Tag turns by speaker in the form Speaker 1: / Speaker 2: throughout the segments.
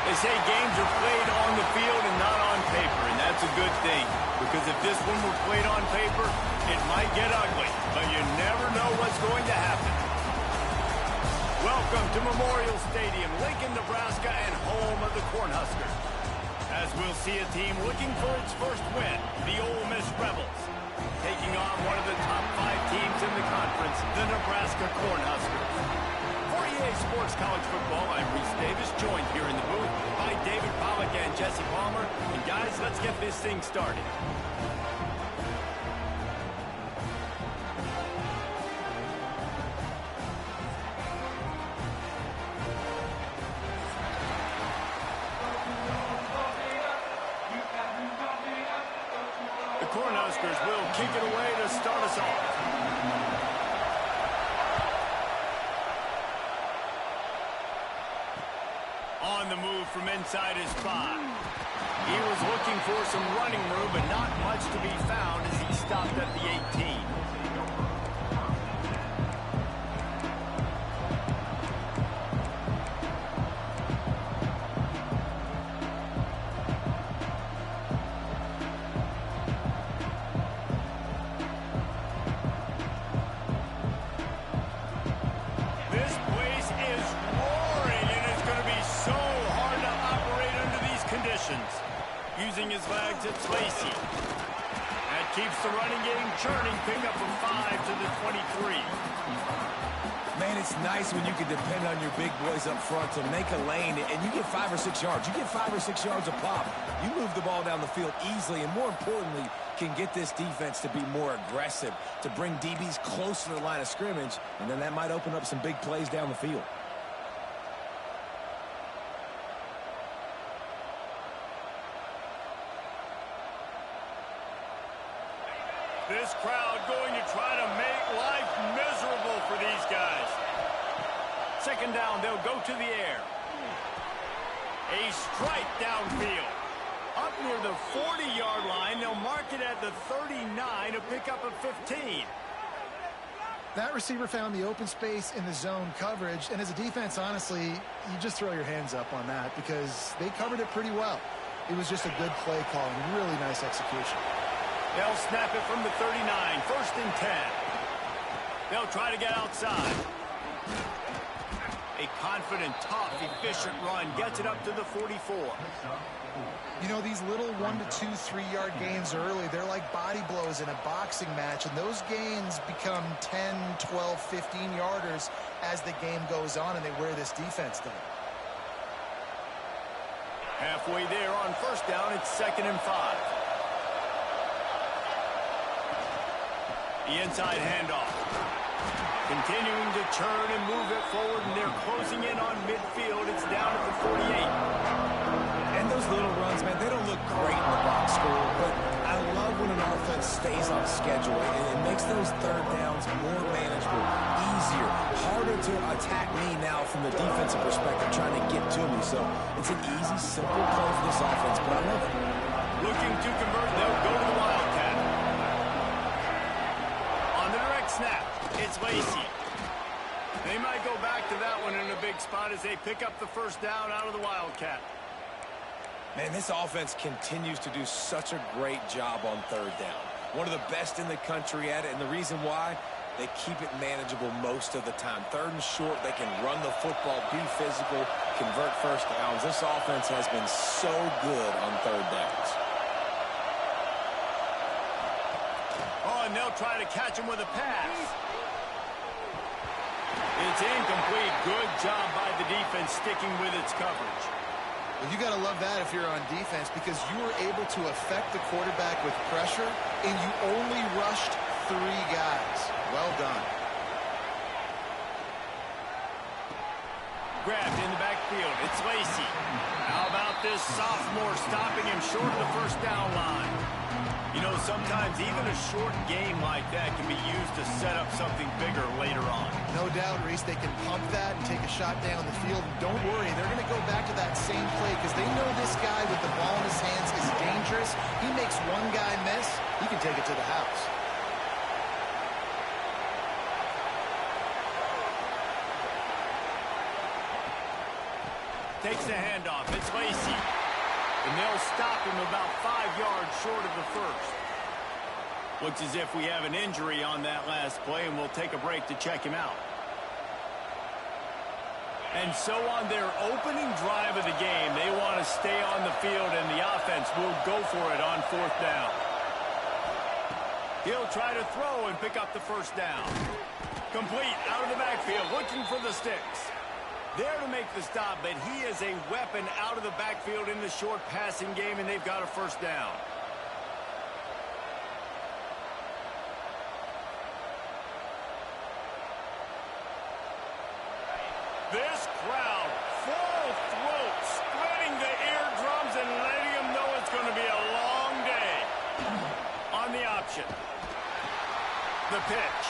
Speaker 1: They say games are played on the field and not on paper, and that's a good thing. Because if this one were played on paper, it might get ugly, but you never know what's going to happen. Welcome to Memorial Stadium, Lincoln, Nebraska, and home of the Cornhuskers. As we'll see a team looking for its first win, the Ole Miss Rebels, taking on one of the top 5 teams in the conference, the Nebraska Cornhuskers. For EA Sports College Football, I'm Reese Davis, joined here in the booth by David Pollack and Jesse Palmer. And guys, let's get this thing started. The Cornhuskers will kick it away to start us off. On the move from inside his 5. He was looking for some running room, but not much to be found as he stopped at the 18. Using his legs, it's Lacey. That keeps the running game churning. Pick up from 5 to the 23.
Speaker 2: Man, it's nice when you can depend on your big boys up front to make a lane, and you get 5 or 6 yards. You get 5 or 6 yards a pop. You move the ball down the field easily, and more importantly, can get this defense to be more aggressive, to bring DBs closer to the line of scrimmage, and then that might open up some big plays down the field.
Speaker 1: This crowd going to try to make life miserable for these guys. Second down, they'll go to the air. A strike downfield. Up near the 40-yard line, they'll mark it at the 39 to pick up a 15.
Speaker 3: That receiver found the open space in the zone coverage, and as a defense, honestly, you just throw your hands up on that because they covered it pretty well. It was just a good play call and really nice execution.
Speaker 1: They'll snap it from the 39, first and 10. They'll try to get outside. A confident, tough, efficient run gets it up to the 44.
Speaker 3: You know, these little 1 to 2, 3-yard gains early, they're like body blows in a boxing match, and those gains become 10, 12, 15-yarders as the game goes on, and they wear this defense down.
Speaker 1: Halfway there on first down, it's 2nd and 5. The inside handoff. Continuing to turn and move it forward, and they're closing in on midfield. It's down at the 48.
Speaker 2: And those little runs, man, they don't look great in the box score, but I love when an offense stays on schedule. It makes those third downs more manageable, easier, harder to attack me now from the defensive perspective, trying to get to me. So it's an easy, simple play for this offense, but I love it.
Speaker 1: Looking to convert, they'll go to the Wildcat. Snap. It's Lacey. They might go back to that one in a big spot as they pick up the first down out of the Wildcat.
Speaker 2: Man, this offense continues to do such a great job on third down. One of the best in the country at it, and the reason why, they keep it manageable most of the time. Third and short, they can run the football, be physical, convert first downs. This offense has been so good on third downs.
Speaker 1: And they'll try to catch him with a pass. It's incomplete. Good job by the defense sticking with its coverage.
Speaker 3: Well, you got to love that if you're on defense because you were able to affect the quarterback with pressure, and you only rushed 3 guys. Well done.
Speaker 1: Grabbed in the backfield. It's Lacey. How about this sophomore stopping him short of the first down line? You know, sometimes even a short game like that can be used to set up something bigger later on.
Speaker 3: No doubt, Reese, they can pump that and take a shot down the field. And don't worry, they're going to go back to that same play because they know this guy with the ball in his hands is dangerous. He makes one guy miss, he can take it to the house.
Speaker 1: Takes the handoff. It's Lacy. And they'll stop him about 5 yards short of the first. Looks as if we have an injury on that last play, and we'll take a break to check him out. And so on their opening drive of the game, they want to stay on the field, and the offense will go for it on 4th down. He'll try to throw and pick up the first down. Complete out of the backfield, looking for the sticks. There to make the stop, but he is a weapon out of the backfield in the short passing game, and they've got a first down. This crowd, full throat, splitting the eardrums and letting them know it's going to be a long day. On the option. The pitch.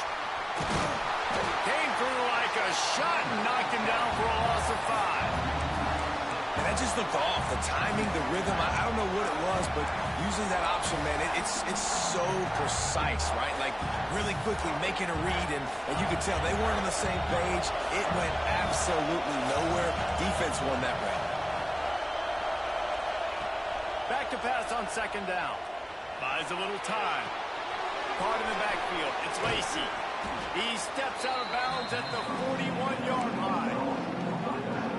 Speaker 1: Came through like a shot and knocked him down for a loss of 5.
Speaker 2: And that just looked off. The timing, the rhythm, I don't know what it was, but using that option, man, it's so precise, right? Like, really quickly making a read, and you could tell they weren't on the same page. It went absolutely nowhere. Defense won that round.
Speaker 1: Back to pass on 2nd down. Buys a little time. Caught in the backfield. It's Lacy. He steps out of bounds at the 41-yard line.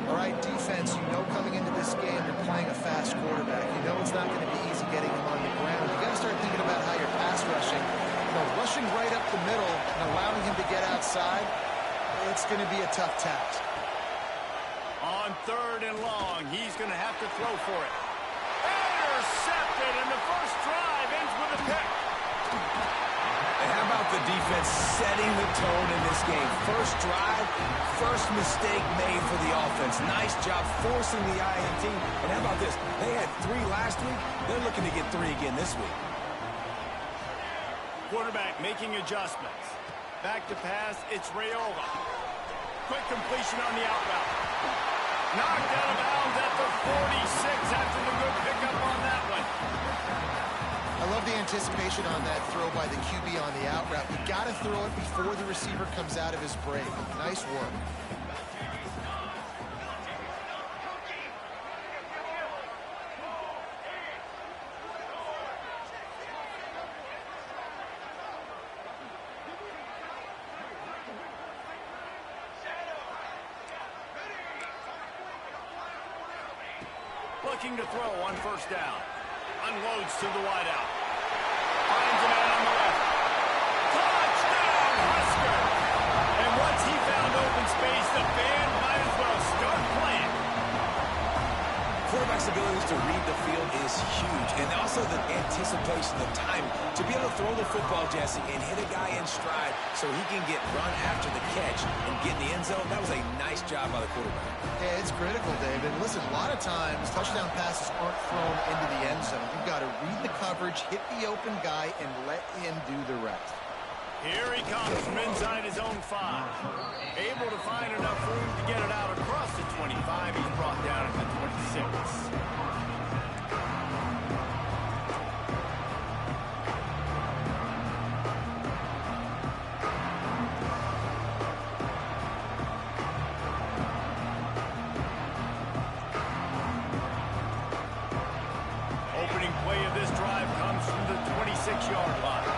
Speaker 3: All right, defense, you know coming into this game you're playing a fast quarterback. You know it's not going to be easy getting him on the ground. You got to start thinking about how you're pass rushing. You know, rushing right up the middle and allowing him to get outside, it's going to be a tough task.
Speaker 1: On 3rd and long, he's going to have to throw for it. Intercepted, and the first drive ends with a pick.
Speaker 2: And how about the defense setting the tone in this game? First drive, first mistake made for the offense. Nice job forcing the INT. And how about this? They had 3 last week. They're looking to get 3 again this week.
Speaker 1: Quarterback making adjustments. Back to pass, it's Raiola. Quick completion on the out route. Knocked out of bounds at the 46 after the good pickup on that one.
Speaker 3: I love the anticipation on that throw by the QB on the out route. You got to throw it before the receiver comes out of his break. Nice work.
Speaker 1: Looking to throw on 1st down. Unloads to the wideout. Finds a man on the left. Touchdown, Husker! And once he found open space, the band might as well start playing.
Speaker 2: Quarterback's abilities to read the field is huge. And also the anticipation, the time to be able to throw the football, Jesse, and hit a guy in stride so he can get run after the catch and get in the end zone. That was a nice job by the quarterback.
Speaker 3: Yeah, it's critical, David. Listen, a lot of times touchdown passes aren't thrown into the end zone. You've got to read the coverage, hit the open guy, and let him do the rest.
Speaker 1: Here he comes from inside his own 5. Able to find enough room to get it out across the 25. He's brought down at the 26. Opening play of this drive comes from the 26-yard line.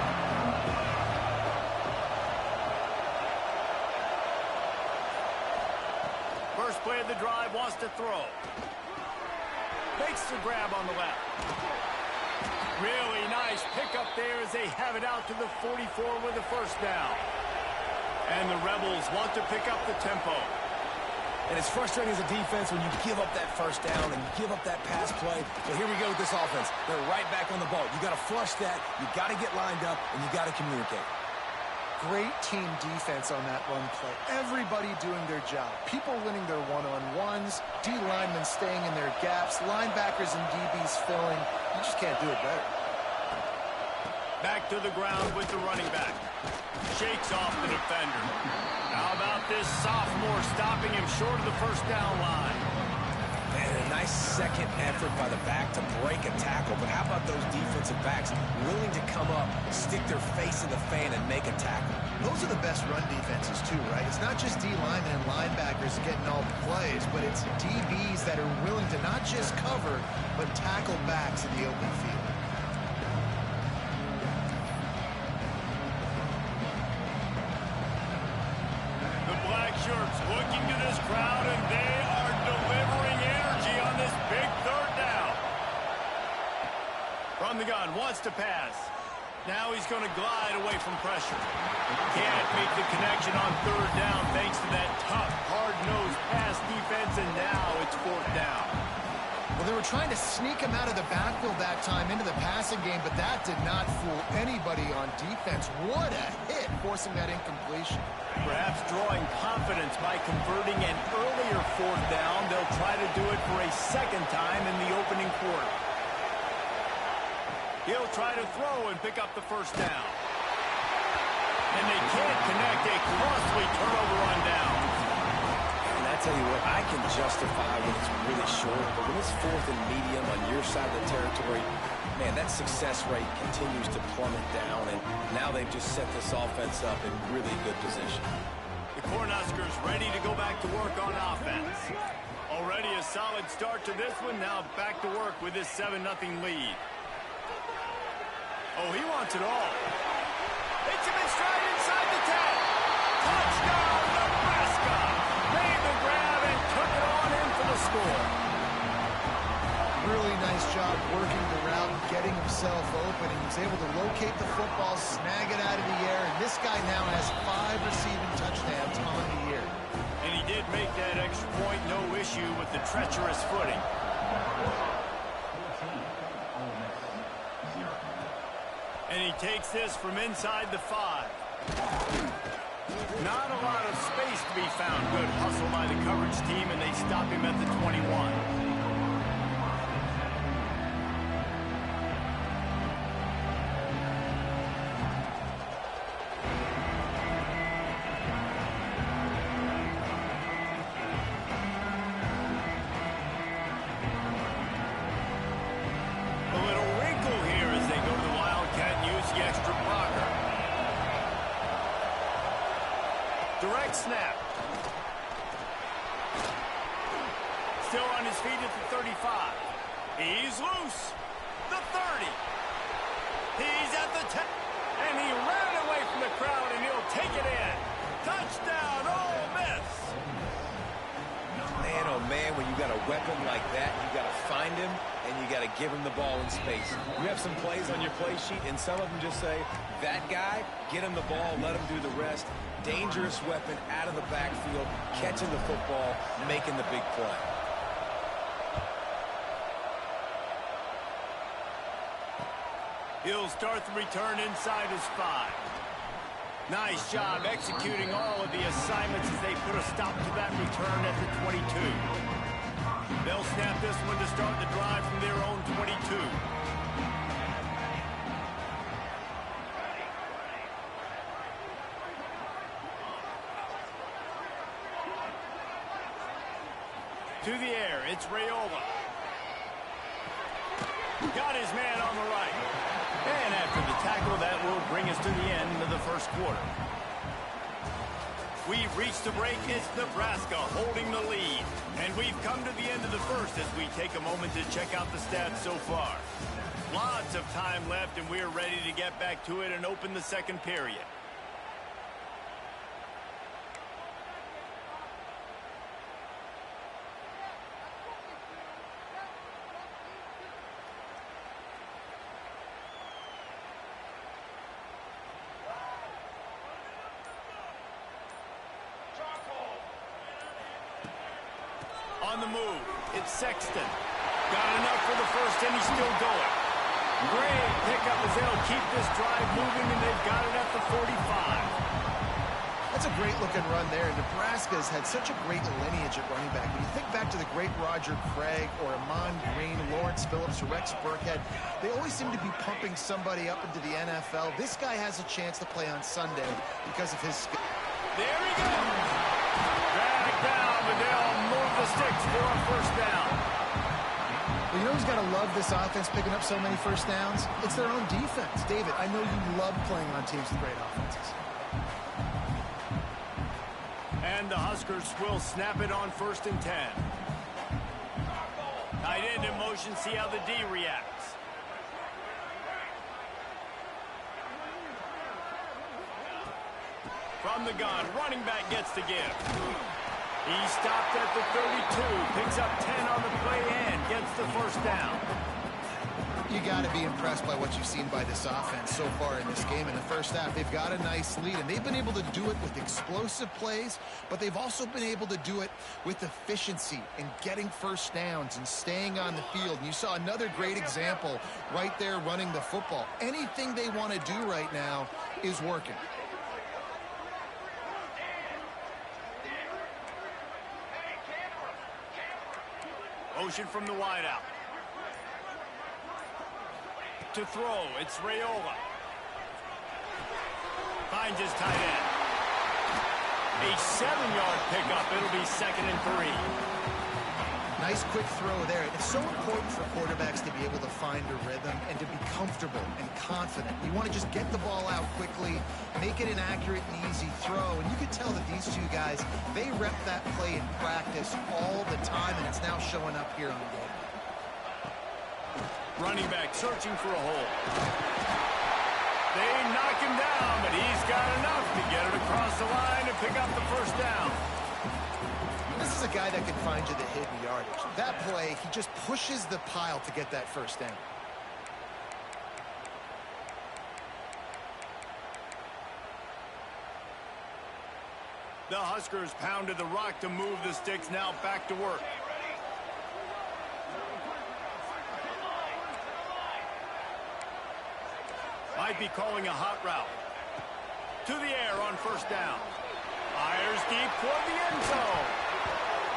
Speaker 1: First play of the drive, wants to throw. Makes the grab on the left. Really nice pickup there as they have it out to the 44 with the first down. And the Rebels want to pick up the tempo.
Speaker 2: And it's frustrating as a defense when you give up that first down and you give up that pass play. But here we go with this offense. They're right back on the ball. You got to flush that. You got to get lined up, and you got to communicate.
Speaker 3: Great team defense on that run play. Everybody doing their job. People winning their one-on-ones, D linemen staying in their gaps, linebackers and DBs filling. You just can't do it better.
Speaker 1: Back to the ground with the running back. Shakes off the defender. How about this sophomore stopping him short of the first down line?
Speaker 2: Man, Nice second effort by the back to break a tackle, but how about those defensive backs willing to come up, stick their face in the fan, and make a tackle?
Speaker 3: Those are the best run defenses, too, right? It's not just D linemen and linebackers getting all the plays, but it's DBs that are willing to not just cover, but tackle backs in the open field.
Speaker 1: Shirts looking to this crowd, and they are delivering energy on this big third down. From the gun, wants to pass. Now he's going to glide away from pressure. Can't make the connection on third down thanks to that tough, hard-nosed pass defense, and now it's fourth down.
Speaker 3: Well, they were trying to sneak him out of the backfield that time into the passing game, but that did not fool anybody on defense. What a hit, forcing that incompletion.
Speaker 1: Perhaps drawing confidence by converting an earlier fourth down. They'll try to do it for a second time in the opening quarter. He'll try to throw and pick up the first down. And they can't connect. A costly turnover on down.
Speaker 2: And I tell you what, I can justify when it's really short, but when it's fourth and medium on your side of the territory, man, that success rate continues to plummet down, and now they've just set this offense up in really good position.
Speaker 1: The Cornhuskers ready to go back to work on offense. Already a solid start to this one. Now back to work with this 7-0 lead. Oh, he wants it all. Hits him in stride inside the 10. Touchdown, Nebraska! Made the grab and took it on in for the score.
Speaker 3: Really nice job working the route and getting himself open. He was able to locate the football, snag it out of the air, and this guy now has 5 receiving touchdowns on the year.
Speaker 1: And he did make that extra point, no issue with the treacherous footing. And he takes this from inside the 5. Not a lot of space to be found. Good hustle by the coverage team, and they stop him at the 21. Direct snap. Still on his feet at the 35. He's loose. The 30. He's at the 10. And he ran away from the crowd, and he'll take it in. Touchdown, Ole Miss.
Speaker 2: Man, oh man, when you got a weapon like that, you got to find him, and you got to give him the ball in space. You have some plays on your play sheet, and some of them just say, that guy, get him the ball, let him do the rest. Dangerous weapon out of the backfield, catching the football, making the big play.
Speaker 1: He'll start the return inside his 5. Nice job executing all of the assignments as they put a stop to that return at the 22. They'll snap this one to start the drive from their own 22. To the air, it's Raiola. Got his man on the right. And after the tackle, that will bring us to the end of the first quarter. We've reached the break. It's Nebraska holding the lead. And we've come to the end of the first as we take a moment to check out the stats so far. Lots of time left, and we're ready to get back to it and open the second period. On the move, it's Sexton. Got enough for the first, and he's still going. Great pickup as they'll keep this drive moving, and they've got it at the 45.
Speaker 3: That's a great-looking run there. Nebraska's had such a great lineage at running back. When you think back to the great Roger Craig or Amon Green, Lawrence Phillips, or Rex Burkhead, they always seem to be pumping somebody up into the NFL. This guy has a chance to play on Sunday because of his skill.
Speaker 1: There he goes. Drag down, but they'll move the sticks for a first down.
Speaker 3: Well, you know who's got to love this offense picking up so many first downs? It's their own defense. David, I know you love playing on teams with great offenses.
Speaker 1: And the Huskers will snap it on 1st and 10. Tight end in motion, see how the D reacts. From the gun, running back gets the give. He stopped at the 32, picks up 10 on the play and gets the first down.
Speaker 3: You got to be impressed by what you've seen by this offense so far in this game. In the first half, they've got a nice lead, and they've been able to do it with explosive plays, but they've also been able to do it with efficiency and getting first downs and staying on the field. And you saw another great example right there running the football. Anything they want to do right now is working.
Speaker 1: Motion from the wideout. To throw, it's Raiola. Finds his tight end. A 7-yard pickup. It'll be 2nd and 3.
Speaker 3: Nice quick throw there. It's so important for quarterbacks to be able to find a rhythm and to be comfortable and confident. You want to just get the ball out quickly, make it an accurate and easy throw. And you can tell that these two guys, they rep that play in practice all the time, and it's now showing up here on game.
Speaker 1: Running back searching for a hole. They knock him down, but he's got enough to get it across the line and pick up the first down.
Speaker 3: This is a guy that can find you the hidden yardage. That play, he just pushes the pile to get that first down.
Speaker 1: The Huskers pounded the rock to move the sticks, now back to work. Might be calling a hot route. To the air on first down. Fires deep toward the end zone.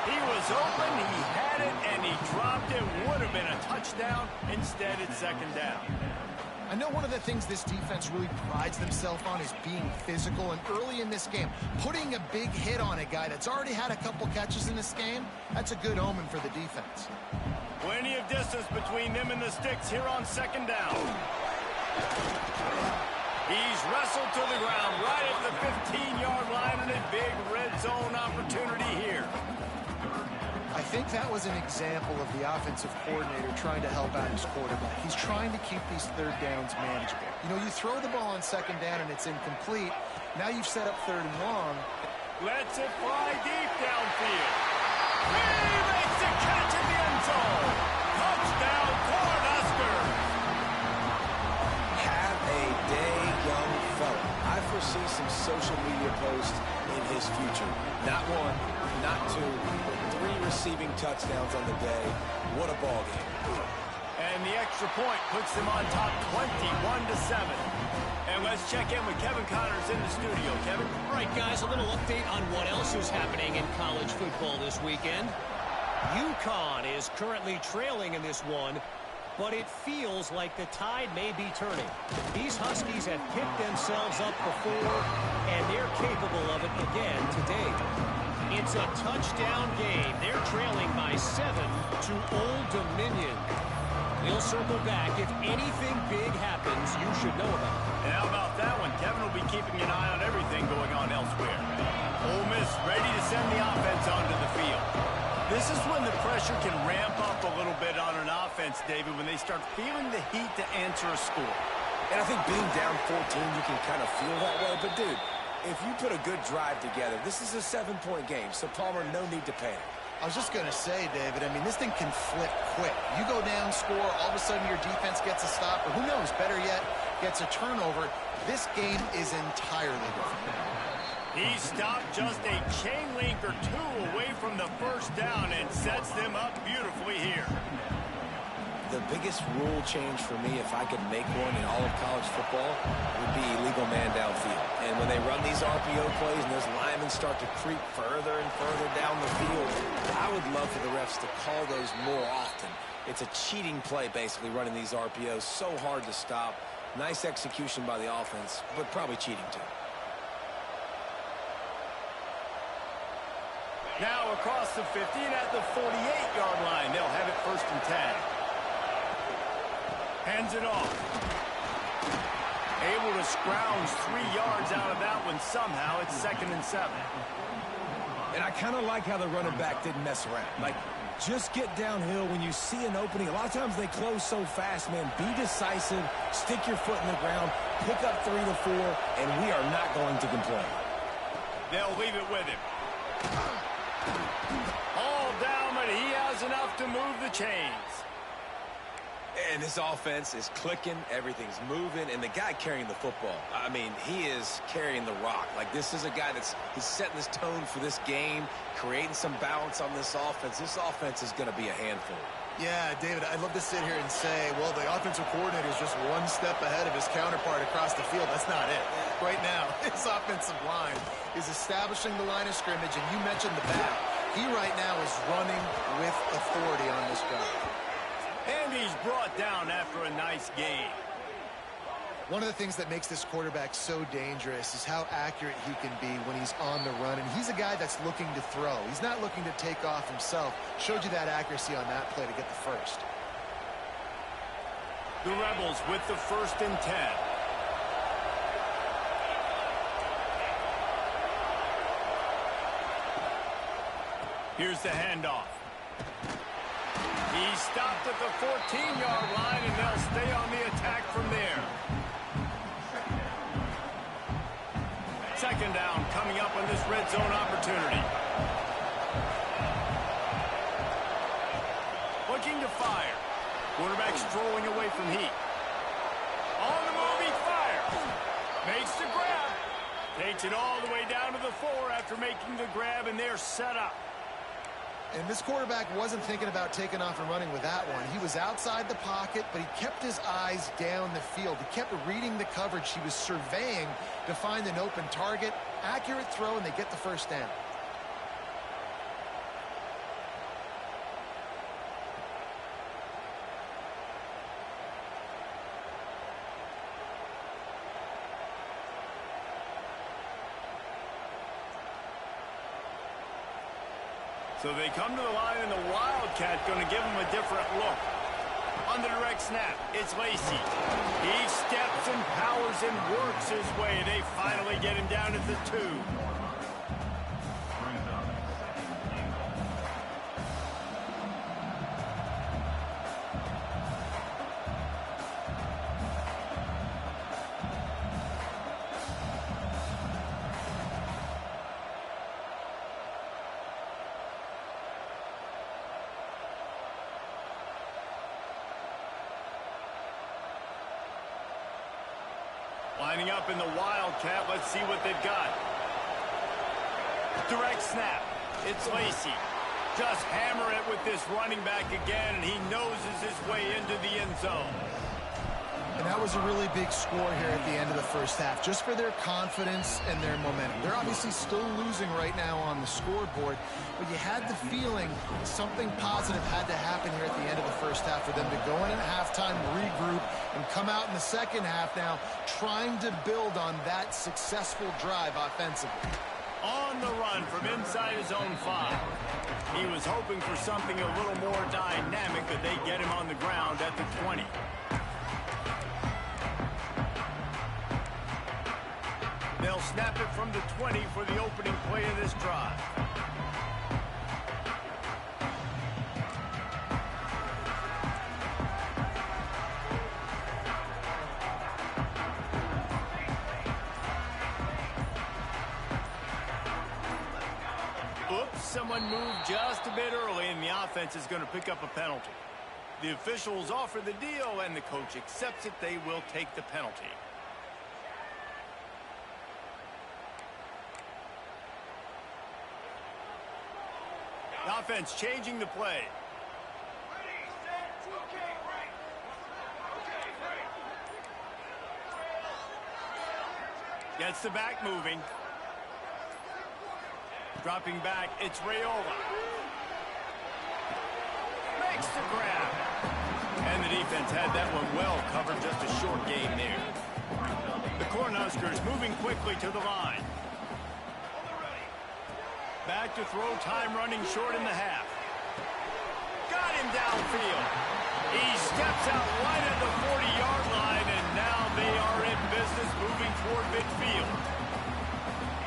Speaker 1: He was open, he had it, and he dropped it. Would have been a touchdown. Instead, it's 2nd down.
Speaker 3: I know one of the things this defense really prides themselves on is being physical, and early in this game, putting a big hit on a guy that's already had a couple catches in this game, that's a good omen for the defense.
Speaker 1: Plenty of distance between them and the sticks here on 2nd down. He's wrestled to the ground right at the 15-yard line, and a big red zone opportunity here.
Speaker 3: I think that was an example of the offensive coordinator trying to help out his quarterback. He's trying to keep these 3rd downs manageable. You know, you throw the ball on 2nd down and it's incomplete. Now you've set up 3rd and long.
Speaker 1: Lets it fly deep downfield. He makes a catch in the end zone. Touchdown, Cornhuskers.
Speaker 2: Have a day, young fella. I foresee some social media posts in his future. Not 1, not 2, but 3 receiving touchdowns on the day. What a ball game.
Speaker 1: And the extra point puts them on top 21-7. And let's check in with Kevin Connors in the studio. Kevin?
Speaker 4: All right, guys, a little update on what else is happening in college football this weekend. UConn is currently trailing in this one, but it feels like the tide may be turning. These Huskies have picked themselves up before, and they're capable of it again today. It's a touchdown game. They're trailing by 7 to Old Dominion. We'll circle back. If anything big happens, you should know about it.
Speaker 1: And how about that one? Kevin will be keeping an eye on everything going on elsewhere. Ole Miss ready to send the offense onto the field. This is when the pressure can ramp up a little bit on an offense, David, when they start feeling the heat to answer a score.
Speaker 2: And I think being down 14, you can kind of feel that way. But, dude, if you put a good drive together, this is a 7-point game. So, Palmer, no need to panic.
Speaker 3: I was just going to say, David, I mean, this thing can flip quick. You go down, score, all of a sudden your defense gets a stop, or who knows, better yet, gets a turnover. This game is entirely different.
Speaker 1: He stopped just a chain link or 2 away from the first down and sets them up beautifully here.
Speaker 2: The biggest rule change for me, if I could make one in all of college football, would be illegal man downfield. And when they run these RPO plays and those linemen start to creep further and further down the field, I would love for the refs to call those more often. It's a cheating play, basically, running these RPOs. So hard to stop. Nice execution by the offense, but probably cheating too.
Speaker 1: Now across the 50 and at the 48-yard line, they'll have it 1st and 10. Hands it off. Able to scrounge 3 yards out of that one somehow. It's 2nd and 7.
Speaker 2: And I kind of like how the running back didn't mess around. Like, just get downhill when you see an opening. A lot of times they close so fast, man. Be decisive, stick your foot in the ground, pick up 3 to 4, and we are not going to complain.
Speaker 1: They'll leave it with him. All down, but he has enough to move the chains.
Speaker 2: And this offense is clicking, everything's moving, and the guy carrying the football, I mean, he is carrying the rock. Like, this is a guy he's setting this tone for this game, creating some balance on this offense. This offense is going to be a handful.
Speaker 3: Yeah, David, I'd love to sit here and say, well, the offensive coordinator is just one step ahead of his counterpart across the field. That's not it. Right now, his offensive line is establishing the line of scrimmage, and you mentioned the back. He right now is running with authority on this drive.
Speaker 1: And he's brought down after a nice game.
Speaker 3: One of the things that makes this quarterback so dangerous is how accurate he can be when he's on the run. And he's a guy that's looking to throw. He's not looking to take off himself. Showed you that accuracy on that play to get the first.
Speaker 1: The Rebels with the 1st and 10. Here's the handoff. He stopped at the 14-yard line, and they'll stay on the attack from there. 2nd down coming up on this red zone opportunity. Looking to fire. Quarterback strolling away from heat. On the move, he fires. Makes the grab. Takes it all the way down to the 4 after making the grab, and they're set up.
Speaker 3: And this quarterback wasn't thinking about taking off and running with that one. He was outside the pocket, but he kept his eyes down the field. He kept reading the coverage. He was surveying to find an open target. Accurate throw, and they get the 1st down.
Speaker 1: So they come to the line, and the Wildcat going to give him a different look. On the direct snap, it's Lacy. He steps and powers and works his way. They finally get him down at the 2. Lining up in the Wildcat. Let's see what they've got. Direct snap. It's Lacy. Just hammer it with this running back again, and he noses his way into the end zone.
Speaker 3: And that was a really big score here at the end of the 1st half, just for their confidence and their momentum. They're obviously still losing right now on the scoreboard, but you had the feeling something positive had to happen here at the end of the 1st half for them to go in at halftime, regroup, and come out in the 2nd half now trying to build on that successful drive offensively.
Speaker 1: On the run from inside his own 5. He was hoping for something a little more dynamic, but they get him on the ground at the 20. They'll snap it from the 20 for the opening play of this drive. Oops, someone moved just a bit early, and the offense is going to pick up a penalty. The officials offer the deal, and the coach accepts it. They will take the penalty. The offense changing the play. Gets the back moving. Dropping back, it's Raiola. Makes the grab. And the defense had that one well covered, just a short game there. The Cornhuskers moving quickly to the line. Back to throw, time running short in the half. Got him downfield. He steps out right at the 40-yard line, and now they are in business moving toward midfield.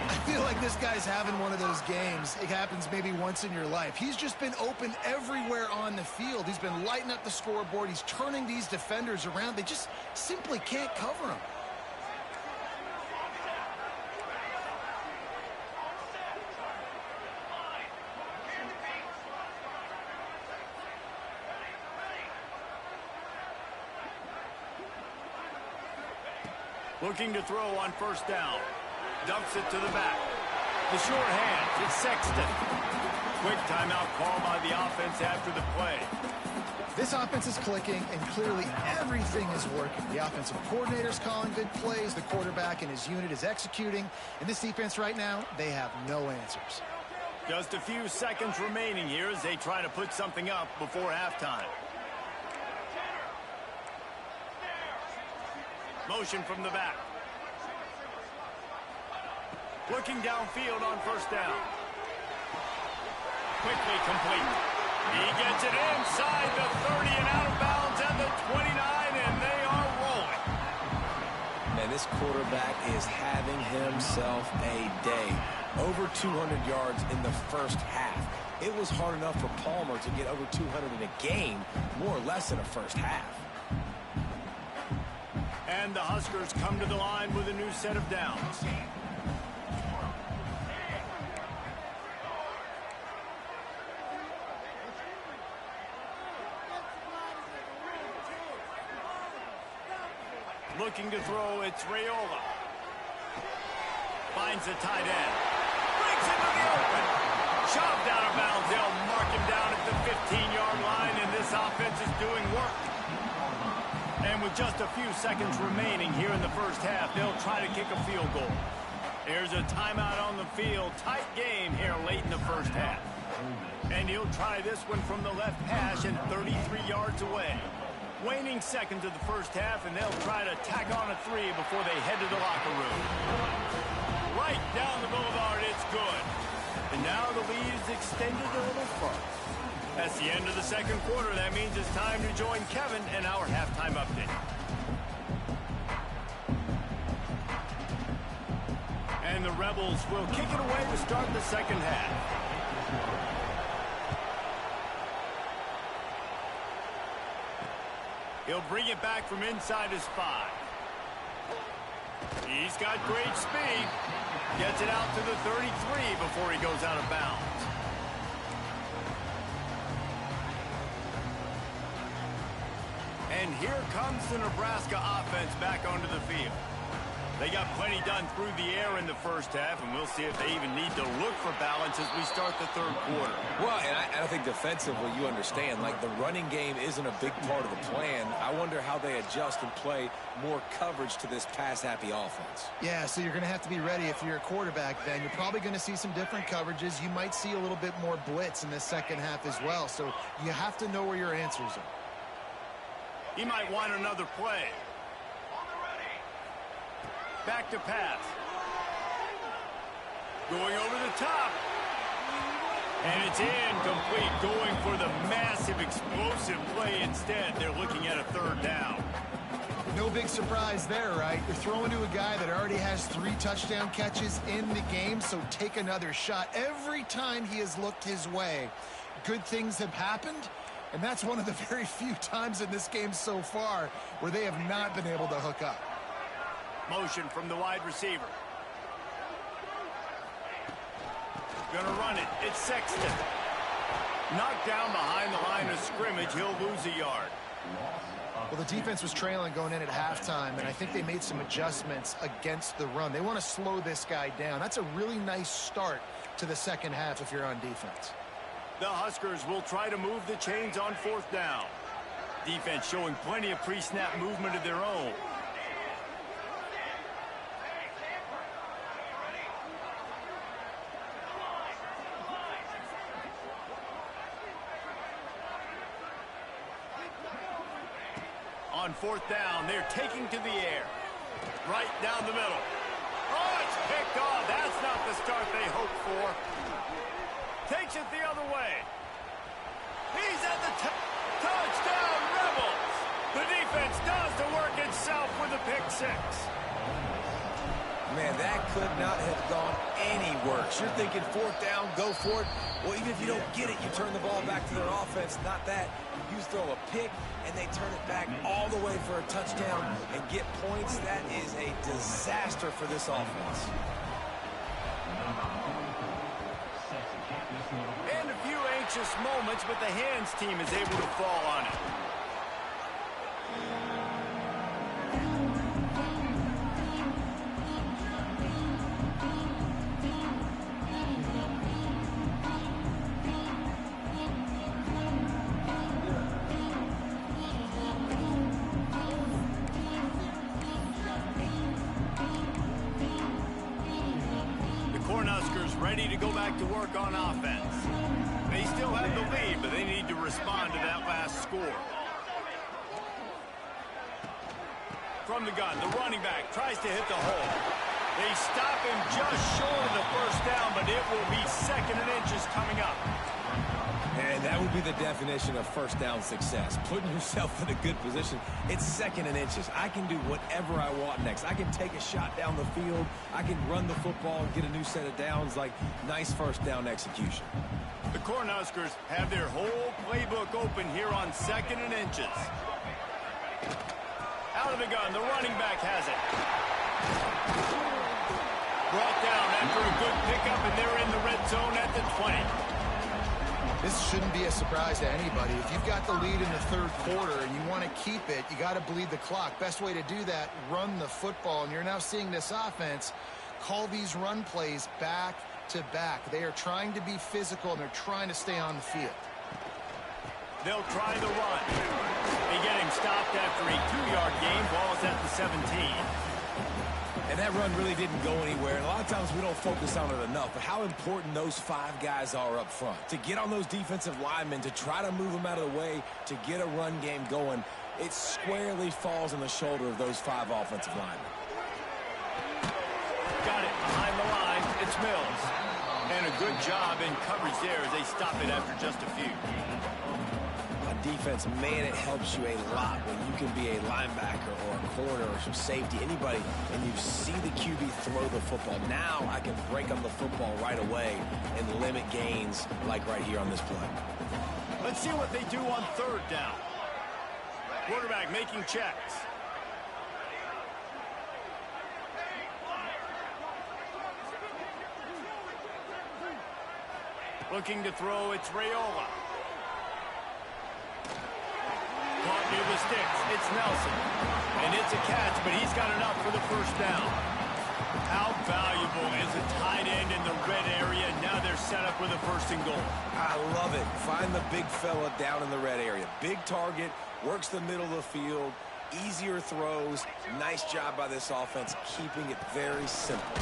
Speaker 3: I feel like this guy's having one of those games. It happens maybe once in your life. He's just been open everywhere on the field. He's been lighting up the scoreboard. He's turning these defenders around. They just simply can't cover him.
Speaker 1: Looking to throw on first down. Dumps it to the back. The short hand. It's Sexton. Quick timeout call by the offense after the play.
Speaker 3: This offense is clicking, and clearly everything is working. The offensive coordinator's calling good plays. The quarterback and his unit is executing. And this defense right now, they have no answers.
Speaker 1: Just a few seconds remaining here as they try to put something up before halftime. Motion from the back. Looking downfield on first down. Quickly complete. He gets it inside the 30 and out of bounds at the 29, and they are rolling.
Speaker 2: Man, this quarterback is having himself a day. Over 200 yards in the first half. It was hard enough for Palmer to get over 200 in a game, more or less in a first half.
Speaker 1: And the Huskers come to the line with a new set of downs. Looking to throw, it's Raiola. Finds a tight end. Brings into the open. Shoved out of bounds. They'll mark him down at the 15-yard line, and this offense is doing work. And with just a few seconds remaining here in the first half, they'll try to kick a field goal. There's a timeout on the field. Tight game here late in the first half. And he'll try this one from the left hash and 33 yards away. Waning seconds of the first half, and they'll try to tack on a three before they head to the locker room. Right down the boulevard, it's good. And now the lead is extended a little further. That's the end of the second quarter. That means it's time to join Kevin and our halftime update. And the Rebels will kick it away to start the second half. He'll bring it back from inside his 5. He's got great speed. Gets it out to the 33 before he goes out of bounds. And here comes the Nebraska offense back onto the field. They got plenty done through the air in the first half, and we'll see if they even need to look for balance as we start the third quarter.
Speaker 2: Well, and I think defensively, you understand, like the running game isn't a big part of the plan. I wonder how they adjust and play more coverage to this pass-happy offense.
Speaker 3: Yeah, so you're going to have to be ready if you're a quarterback then. You're probably going to see some different coverages. You might see a little bit more blitz in the second half as well, so you have to know where your answers are.
Speaker 1: He might want another play. Back to pass. Going over the top. And it's incomplete. Going for the massive explosive play instead. They're looking at a third down.
Speaker 3: No big surprise there, right? You're throwing to a guy that already has 3 touchdown catches in the game, so take another shot. Every time he has looked his way, good things have happened, and that's one of the very few times in this game so far where they have not been able to hook up.
Speaker 1: Motion from the wide receiver. Gonna run it. It's Sexton. Knocked down behind the line of scrimmage. He'll lose a yard.
Speaker 3: Well, the defense was trailing going in at halftime, and I think they made some adjustments against the run. They want to slow this guy down. That's a really nice start to the second half if you're on defense.
Speaker 1: The Huskers will try to move the chains on fourth down. Defense showing plenty of pre-snap movement of their own. On fourth down, they're taking to the air. Right down the middle. Oh, it's picked off. That's not the start they hoped for. Takes it the other way. He's at the touchdown, Rebels. 6.
Speaker 2: Man, that could not have gone any worse. You're thinking 4th down, go for it. Well, even if you don't get it, you turn the ball back to their offense. Not that. You throw a pick, and they turn it back all the way for a touchdown and get points. That is a disaster for this offense.
Speaker 1: And a few anxious moments, but the hands team is able to fall on it. Ready to go back to work on offense. They still have the lead, but they need to respond to that last score. From the gun, the running back tries to hit the hole. They stop him just short of the 1st down, but it will be 2nd and inches coming up.
Speaker 2: And that would be the definition of 1st down success. Putting yourself in a good position. It's 2nd and inches. I can do whatever I want next. I can take a shot down the field. I can run the football and get a new set of downs. Like, nice 1st down execution.
Speaker 1: The Cornhuskers have their whole playbook open here on 2nd and inches. Out of the gun, the running back has it. Brought down after a good pickup, and they're in the red zone at the 20.
Speaker 3: This shouldn't be a surprise to anybody. If you've got the lead in the 3rd quarter and you want to keep it, you got to bleed the clock. Best way to do that, run the football. And you're now seeing this offense call these run plays back to back. They are trying to be physical, and they're trying to stay on the field.
Speaker 1: They'll try the run. They get him stopped after a 2-yard gain. Ball's at the 17.
Speaker 2: And that run really didn't go anywhere. And a lot of times we don't focus on it enough. But how important those 5 guys are up front. To get on those defensive linemen, to try to move them out of the way, to get a run game going, it squarely falls on the shoulder of those 5 offensive linemen.
Speaker 1: Got it behind the line. It's Mills. And a good job in coverage there as they stop it after just a few.
Speaker 2: Defense, man, it helps you a lot when you can be a linebacker or a corner or some safety, anybody, and you see the QB throw the football. Now I can break on the football right away and limit gains like right here on this play.
Speaker 1: Let's see what they do on 3rd down. Quarterback making checks. Looking to throw, it's Raiola. Caught near the sticks. It's Nelson. And it's a catch, but he's got enough for the 1st down. How valuable is a tight end in the red area? Now they're set up with a 1st and goal.
Speaker 2: I love it. Find the big fella down in the red area. Big target, works the middle of the field, easier throws. Nice job by this offense, keeping it very simple.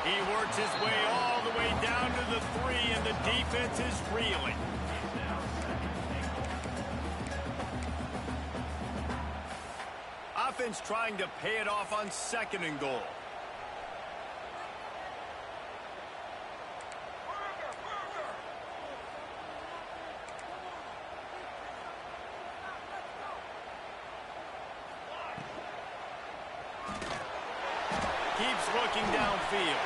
Speaker 1: He works his way all the way down to the 3, and the defense is reeling. Offense trying to pay it off on 2nd and goal. Keeps looking downfield.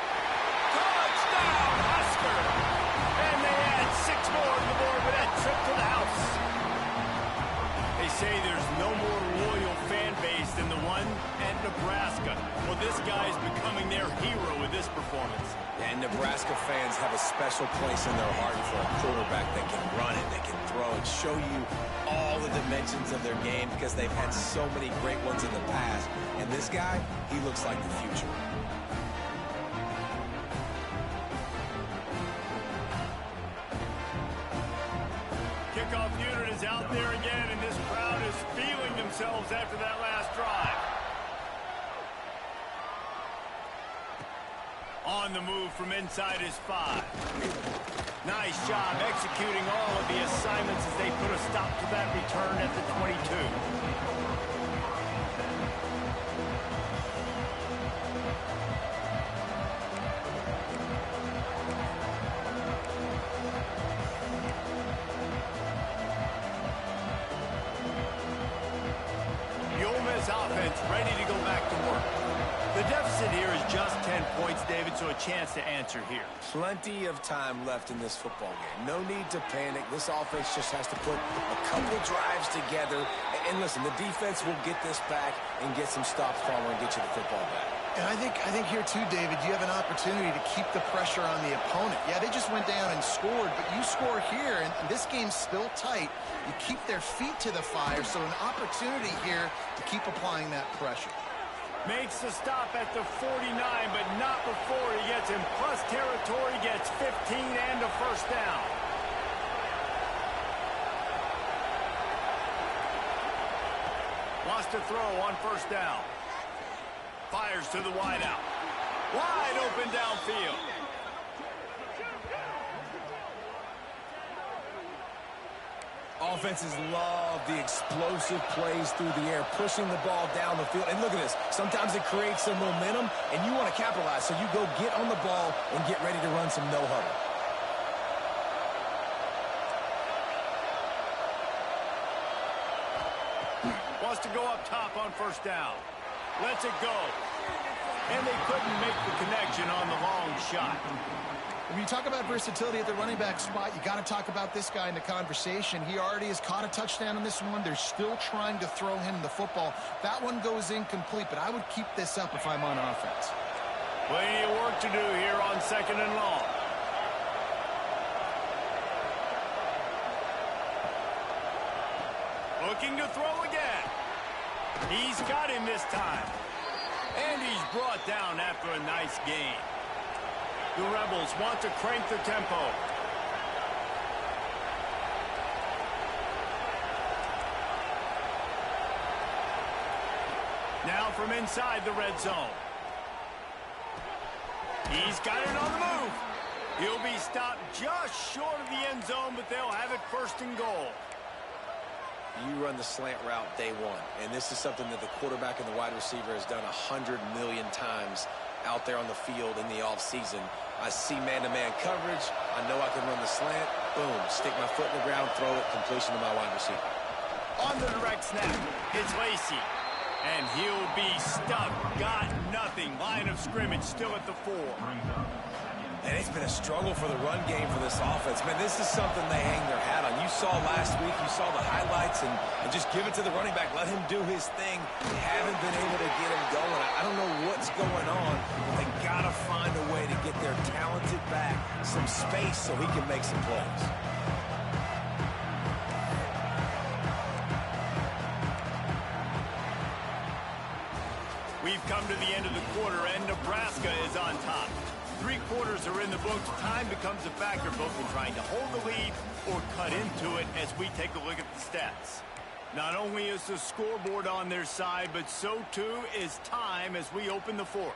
Speaker 1: Touchdown, Husker! And they add 6 more to the board with that trip to the house. They say there's no more loyal fan base than the one at Nebraska. Well, this guy's becoming their hero with this performance.
Speaker 2: And Nebraska fans have a special place in their heart for a quarterback that can run it, that can throw it, show you all the dimensions of their game because they've had so many great ones in the past. And this guy, he looks like the future.
Speaker 1: Kickoff unit is out there again, and this crowd is feeling themselves after that last drive. On the move from inside his 5. Nice job executing all of the assignments as they put a stop to that return at the 22. defense ready to go back to work. The deficit here is just 10 points, David, so a chance to answer here.
Speaker 2: Plenty of time left in this football game. No need to panic. This offense just has to put a couple drives together. And listen, the defense will get this back and get some stops, Palmer, and get you the football back.
Speaker 3: And I think here too, David, you have an opportunity to keep the pressure on the opponent. Yeah, they just went down and scored, but you score here, and this game's still tight. You keep their feet to the fire, so an opportunity here to keep applying that pressure.
Speaker 1: Makes the stop at the 49, but not before he gets in plus territory, gets 15 and a first down. Wants to throw on first down. Fires to the wideout. Wide open downfield.
Speaker 2: Offenses love the explosive plays through the air, pushing the ball down the field. And look at this. Sometimes it creates some momentum, and you want to capitalize. So you go get on the ball and get ready to run some no-huddle.
Speaker 1: Wants to go up top on first down. Lets it go. And they couldn't make the connection on the long shot.
Speaker 3: When you talk about versatility at the running back spot, you got to talk about this guy in the conversation. He already has caught a touchdown on this one. They're still trying to throw him the football. That one goes incomplete, but I would keep this up if I'm on offense.
Speaker 1: Plenty of work to do here on second and long. Looking to throw again. He's got him this time. And he's brought down after a nice gain. The Rebels want to crank the tempo. Now from inside the red zone. He's got it on the move. He'll be stopped just short of the end zone, but they'll have it first and goal.
Speaker 2: You run the slant route day one, and this is something that the quarterback and the wide receiver has done 100 million times out there on the field in the offseason. I see man-to-man coverage. I know I can run the slant. Boom, stick my foot in the ground, throw it, completion to my wide receiver.
Speaker 1: On the direct snap, it's Lacy. And he'll be stuck. Got nothing. Line of scrimmage still at the 4.
Speaker 2: And it's been a struggle for the run game for this offense. Man, this is something they hang their hat on. You saw last week, you saw the highlights, and just give it to the running back. Let him do his thing. They haven't been able to get him going. I don't know what's going on, but they got to find a way to get their talented back some space so he can make some plays.
Speaker 1: We've come to the end of the quarter, and Nebraska is on top. 3 quarters are in the books. Time becomes a factor, both in trying to hold the lead or cut into it as we take a look at the stats. Not only is the scoreboard on their side, but so too is time as we open the 4th.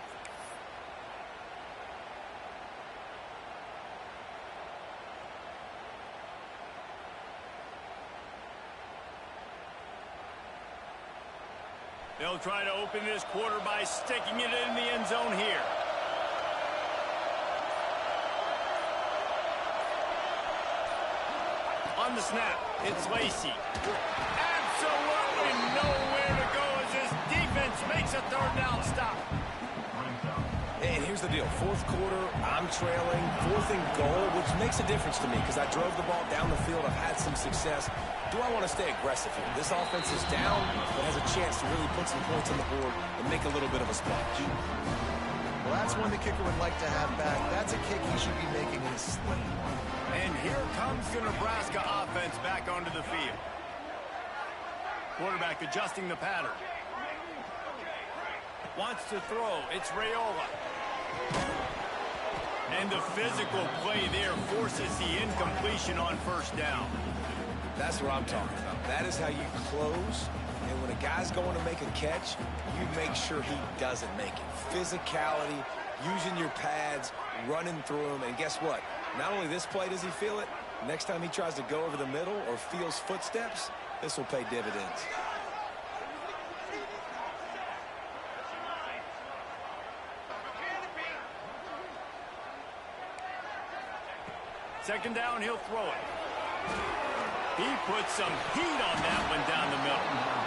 Speaker 1: They'll try to open this quarter by sticking it in the end zone here. On the snap, it's Lacy. Absolutely nowhere to go as this defense makes a 3rd down stop.
Speaker 2: And here's the deal. 4th quarter, I'm trailing. 4th and goal, which makes a difference to me because I drove the ball down the field. I've had some success. Do I want to stay aggressive here? This offense is down, but has a chance to really put some points on the board and make a little bit of a splash.
Speaker 3: Well, that's one the kicker would like to have back. That's a kick he should be making in his sleep.
Speaker 1: And here comes the Nebraska offense back onto the field. Quarterback adjusting the pattern. Wants to throw. It's Raiola. And the physical play there forces the incompletion on first down.
Speaker 2: That's what I'm talking about. That is how you close. And when a guy's going to make a catch, you make sure he doesn't make it. Physicality, using your pads, running through them. And guess what? Not only this play does he feel it, next time he tries to go over the middle or feels footsteps, this will pay dividends.
Speaker 1: Second down, he'll throw it. He put some heat on that one down the middle.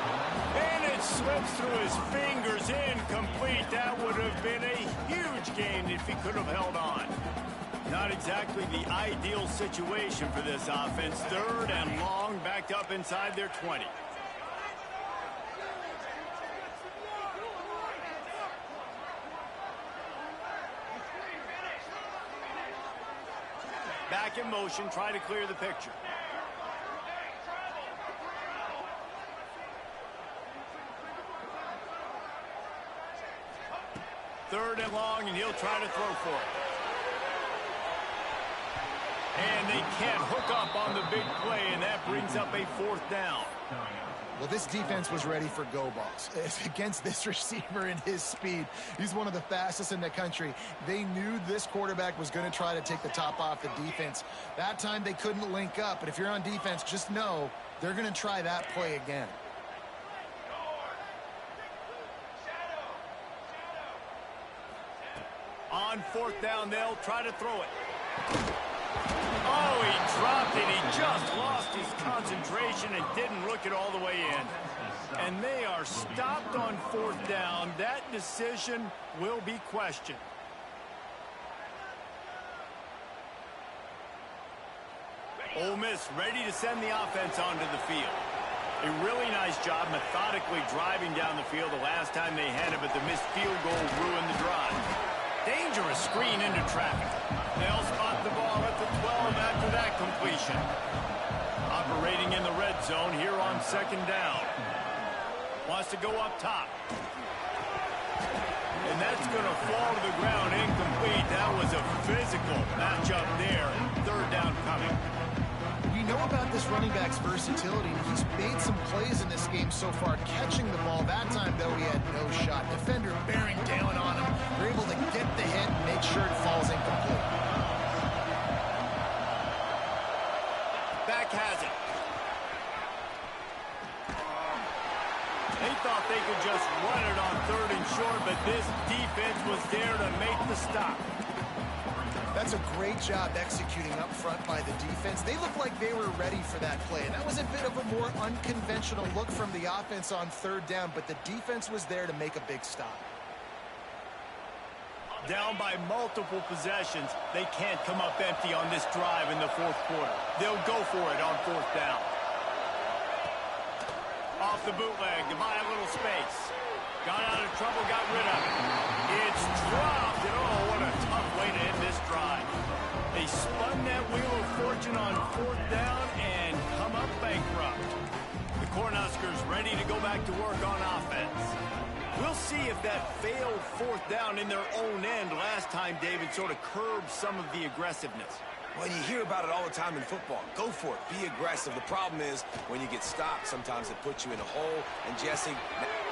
Speaker 1: And it slips through his fingers, incomplete. That would have been a huge gain if he could have held on. Not exactly the ideal situation for this offense. 3rd and long, backed up inside their 20. Back in motion, try to clear the picture. Third and long, and he'll try to throw for it. And they can't hook up on the big play, and that brings up a 4th down.
Speaker 3: Well, this defense was ready for go balls. Against this receiver and his speed, he's one of the fastest in the country. They knew this quarterback was going to try to take the top off the defense. That time they couldn't link up, but if you're on defense, just know they're going to try that play again.
Speaker 1: On 4th down, they'll try to throw it. Oh, he dropped it. He just lost his concentration and didn't look it all the way in. And they are stopped on 4th down. That decision will be questioned. Ole Miss ready to send the offense onto the field. A really nice job methodically driving down the field the last time they had it, but the missed field goal ruined the drive. Dangerous screen into traffic. They'll spot the ball at the 12 after that completion. Operating in the red zone here on 2nd down. Wants to go up top. And that's going to fall to the ground incomplete. That was a physical matchup there. 3rd down coming.
Speaker 3: We know about this running back's versatility. He's made some plays in this game so far, catching the ball. That time, though, he had no shot. Defender bearing down on him. They're able to get the hit and make sure it falls incomplete.
Speaker 1: Back has it. They thought they could just run it on 3rd and short, but this defense was there to make the stop.
Speaker 3: That's a great job executing up front by the defense. They looked like they were ready for that play. And that was a bit of a more unconventional look from the offense on 3rd down, but the defense was there to make a big stop.
Speaker 1: Down by multiple possessions, they can't come up empty on this drive in the 4th quarter. They'll go for it on 4th down. Off the bootleg to buy a little space. Got out of trouble, got rid of it. It's dropped, and oh, what a tough way to end this drive. They spun that wheel of fortune on 4th down and come up bankrupt. The Cornhuskers ready to go back to work on offense. We'll see if that failed 4th down in their own end last time, David, sort of curbed some of the aggressiveness.
Speaker 2: Well, you hear about it all the time in football. Go for it. Be aggressive. The problem is when you get stopped, sometimes it puts you in a hole. And Jesse,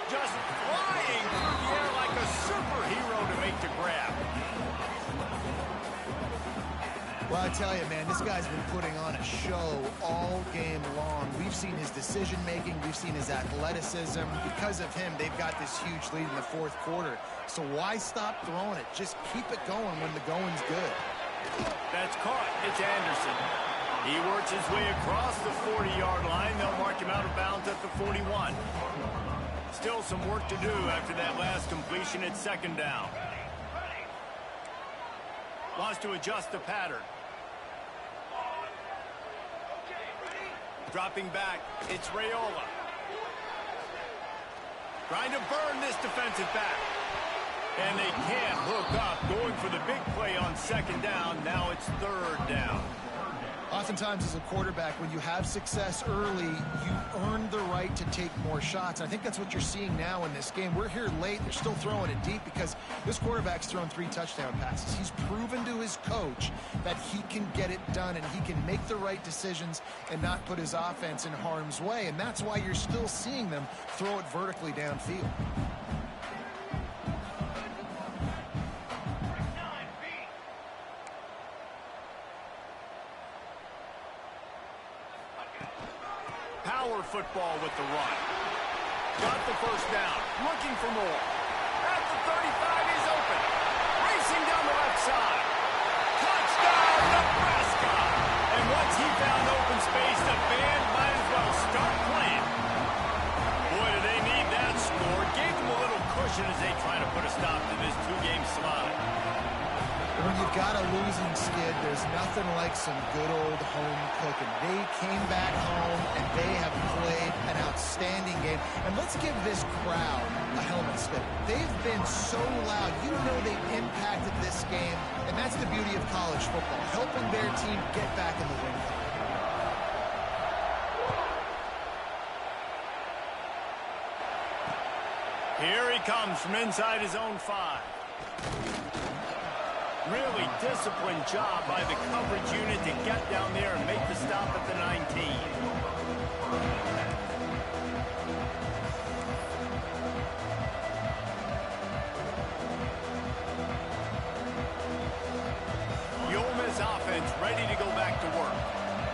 Speaker 1: just flying through the air like a superhero to make the grab.
Speaker 3: Well, I tell you, man, this guy's been putting on a show all game long. We've seen his decision-making. We've seen his athleticism. Because of him, they've got this huge lead in the 4th quarter. So why stop throwing it? Just keep it going when the going's good.
Speaker 1: That's caught. It's Anderson. He works his way across the 40-yard line. They'll mark him out of bounds at the 41. Still some work to do after that last completion at 2nd down. Wants to adjust the pattern. Dropping back, it's Raiola. Trying to burn this defensive back. And they can't hook up, going for the big play on 2nd down. Now it's 3rd down.
Speaker 3: Oftentimes as a quarterback, when you have success early, you earn the right to take more shots. I think that's what you're seeing now in this game. We're here late. They're still throwing it deep because this quarterback's thrown 3 touchdown passes. He's proven to his coach that he can get it done and he can make the right decisions and not put his offense in harm's way. And that's why you're still seeing them throw it vertically downfield.
Speaker 1: Power football with the run. Got the 1st down. Looking for more. At the 35, he's open. Racing down the left side. Touchdown, Nebraska! And once he found open space, the band might as well start playing. Boy, do they need
Speaker 3: some good old home cooking. They came back home, and they have played an outstanding game. And let's give this crowd a helmet slip. They've been so loud. You know they've impacted this game, and that's the beauty of college football, helping their team get back in the win column.
Speaker 1: Here he comes from inside his own 5. Really disciplined job by the coverage unit to get down there and make the stop at the 19. The Ole Miss offense ready to go back to work.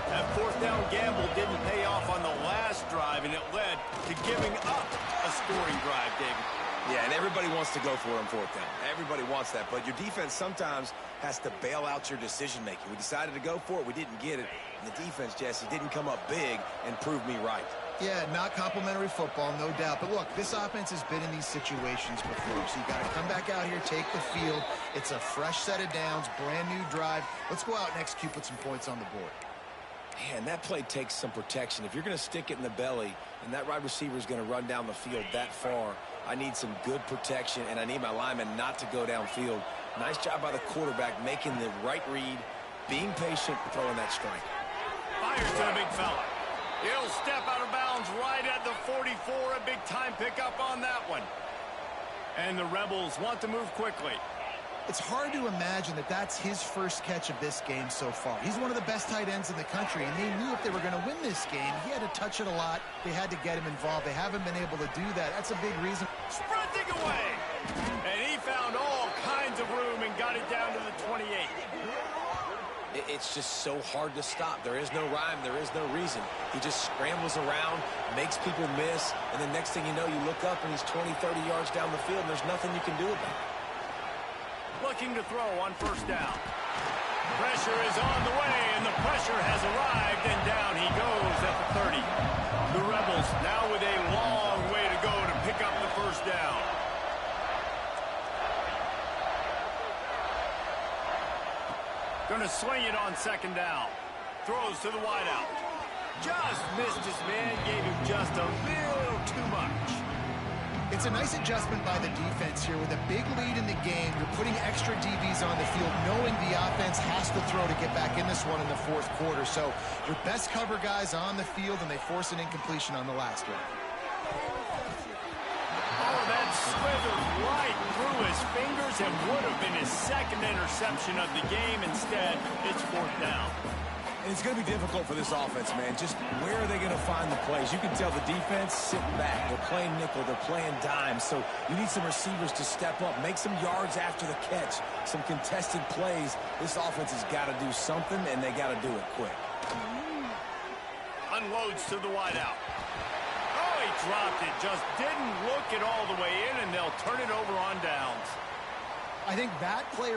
Speaker 1: That fourth down gamble didn't pay off on the last drive, and it led to giving up a scoring drive, David.
Speaker 2: Yeah, and everybody wants to go for it on fourth down. Everybody wants that, but your defense sometimes has to bail out your decision-making. We decided to go for it. We didn't get it. And the defense, Jesse, didn't come up big and prove me right.
Speaker 3: Yeah, not complimentary football, no doubt. But look, this offense has been in these situations before, so you got to come back out here, take the field. It's a fresh set of downs, brand new drive. Let's go out and execute, put some points on the board.
Speaker 2: Man, that play takes some protection. If you're going to stick it in the belly and that wide receiver is going to run down the field that far, I need some good protection, and I need my lineman not to go downfield. Nice job by the quarterback making the right read, being patient, throwing that strike.
Speaker 1: Fires to the big fella. He'll step out of bounds right at the 44. A big-time pickup on that one. And the Rebels want to move quickly.
Speaker 3: It's hard to imagine that that's his first catch of this game so far. He's one of the best tight ends in the country, and they knew if they were going to win this game, he had to touch it a lot. They had to get him involved. They haven't been able to do that. That's a big reason.
Speaker 1: Sprinting away. And he found all kinds of room and got it down to the 28.
Speaker 2: It's just so hard to stop. There is no rhyme. There is no reason. He just scrambles around, makes people miss, and the next thing you know, you look up and he's 20, 30 yards down the field, and there's nothing you can do about it.
Speaker 1: Looking to throw on first down. Pressure is on the way, and the pressure has arrived, and down he goes at the 30. The Rebels now with a long way to go to pick up the first down. Going to swing it on second down. Throws to the wideout. Just missed his man, gave him just a little too much.
Speaker 3: It's a nice adjustment by the defense here. With a big lead in the game, you're putting extra DBs on the field, knowing the offense has to throw to get back in this one in the fourth quarter. So your best cover guys on the field, and they force an incompletion on the last one.
Speaker 1: Oh, that slithered right through his fingers and would have been his second interception of the game. Instead, it's fourth down.
Speaker 2: And it's going to be difficult for this offense, man. Just where are they going to find the plays? You can tell the defense sitting back. They're playing nickel. They're playing dime. So you need some receivers to step up, make some yards after the catch, some contested plays. This offense has got to do something, and they got to do it quick.
Speaker 1: Unloads to the wideout. Oh, he dropped it. Just didn't look it all the way in, and they'll turn it over on downs.
Speaker 3: I think that player